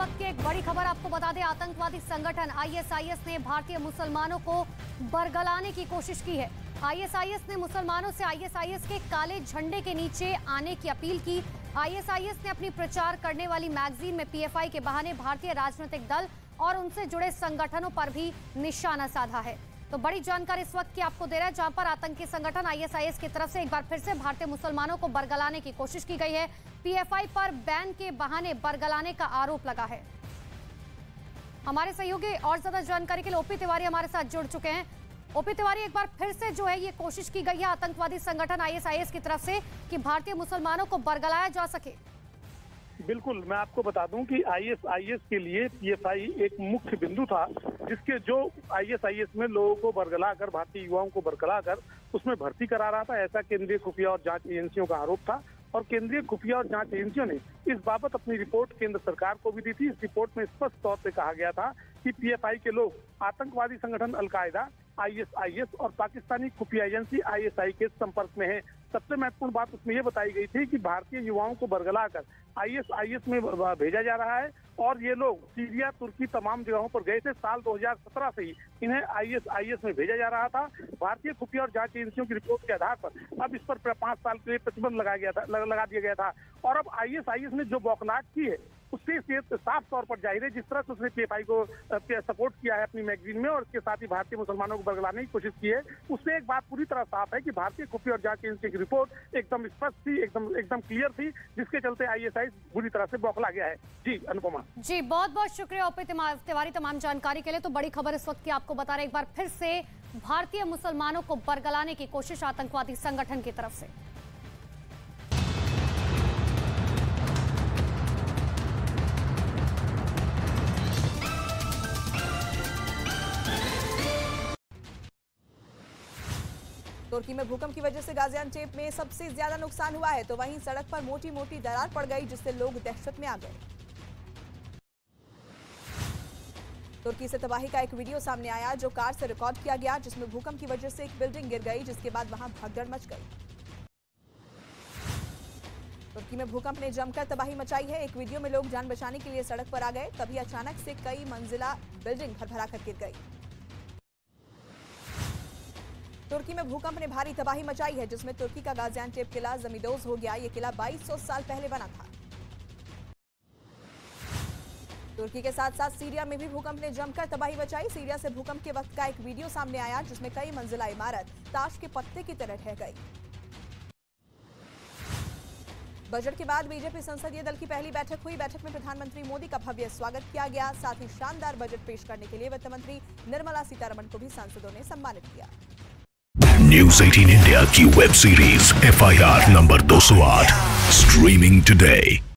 वक्त की एक बड़ी खबर आपको बता दें, आतंकवादी संगठन आईएसआईएस ने भारतीय मुसलमानों को बरगलाने की कोशिश की है। आईएसआईएस ने मुसलमानों से आईएसआईएस के काले झंडे के नीचे आने की अपील की। आईएसआईएस ने अपनी प्रचार करने वाली मैगजीन में पीएफआई के बहाने भारतीय राजनीतिक दल और उनसे जुड़े संगठनों पर भी निशाना साधा है। तो बड़ी जानकारी इस वक्त की आपको दे रहा है, जहां पर आतंकी संगठन आईएसआईएस की तरफ से एक बार फिर से भारतीय मुसलमानों को बरगलाने की कोशिश की गई है। पीएफआई पर बैन के बहाने बरगलाने का आरोप लगा है। हमारे सहयोगी और ज्यादा जानकारी के लिए ओपी तिवारी हमारे साथ जुड़ चुके हैं। ओपी तिवारी, एक बार फिर से जो है ये कोशिश की गई है आतंकवादी संगठन आईएसआईएस की तरफ से कि भारतीय मुसलमानों को बरगलाया जा सके। बिल्कुल, मैं आपको बता दूं कि आईएसआईएस के लिए पीएफआई एक मुख्य बिंदु था, जिसके जो आईएसआईएस में लोगों को बरगलाकर, भारतीय युवाओं को बरगलाकर उसमें भर्ती करा रहा था, ऐसा केंद्रीय खुफिया और जांच एजेंसियों का आरोप था। और केंद्रीय खुफिया और जांच एजेंसियों ने इस बाबत अपनी रिपोर्ट केंद्र सरकार को भी दी थी। इस रिपोर्ट में स्पष्ट तौर पे कहा गया था कि पीएफआई के लोग आतंकवादी संगठन अलकायदा, आईएसआईएस और पाकिस्तानी खुफिया एजेंसी आईएसआई के संपर्क में है। सबसे महत्वपूर्ण बात उसमें यह बताई गई थी कि भारतीय युवाओं को बरगलाकर आईएसआईएस में भेजा जा रहा है और ये लोग सीरिया, तुर्की तमाम जगहों पर गए थे। साल 2017 से ही इन्हें आईएसआईएस में भेजा जा रहा था। भारतीय खुफिया और जांच एजेंसियों की रिपोर्ट के आधार पर अब इस पर 5 साल के लिए प्रतिबंध लगा दिया गया था। और अब आईएसआईएस ने जो बौखलाहट की है उससे साफ तौर पर जाहिर है, जिस तरह से उसने पीएफआई को सपोर्ट किया है अपनी मैगजीन में और उसके साथ ही भारतीय मुसलमानों को बरगलाने की कोशिश की है, उससे एक बात पूरी तरह साफ है कि भारतीय खुफिया और जांच एजेंसी की रिपोर्ट एकदम स्पष्ट थी, एकदम क्लियर थी, जिसके चलते आईएसआई बुरी तरह से बौखला गया है। जी अनुपमा जी, बहुत बहुत शुक्रिया ओपी तिवारी तमाम जानकारी के लिए। तो बड़ी खबर इस वक्त की आपको बता रहे, एक बार फिर से भारतीय मुसलमानों को बरगलाने की कोशिश आतंकवादी संगठन की तरफ से। तुर्की में भूकंप की वजह से गाजियान्टेप में सबसे ज्यादा नुकसान हुआ है, तो वहीं सड़क पर मोटी मोटी दरार पड़ गई, जिससे लोग दहशत में आ गए। तुर्की से तबाही का एक वीडियो सामने आया जो कार से रिकॉर्ड किया गया, जिसमें भूकंप की वजह से एक बिल्डिंग गिर गई, जिसके बाद वहां भगदड़ मच गई। तुर्की में भूकंप ने जमकर तबाही मचाई है। एक वीडियो में लोग जान बचाने के लिए सड़क पर आ गए, तभी अचानक से कई मंजिला बिल्डिंग भरभरा कर गिर गई। तुर्की में भूकंप ने भारी तबाही मचाई है, जिसमें तुर्की का गाजियान्टेप किला जमींदोज हो गया। यह किला 2200 साल पहले बना था। तुर्की के साथ साथ सीरिया में भी भूकंप ने जमकर तबाही मचाई। सीरिया से भूकंप के वक्त का एक वीडियो सामने आया, जिसमें कई मंजिला इमारत ताश के पत्ते की तरह ढह गई। बजट के बाद बीजेपी संसदीय दल की पहली बैठक हुई। बैठक में प्रधानमंत्री मोदी का भव्य स्वागत किया गया। साथ ही शानदार बजट पेश करने के लिए वित्त मंत्री निर्मला सीतारमण को भी सांसदों ने सम्मानित किया। न्यूज़ 18 इंडिया की web series FIR number 208 streaming today.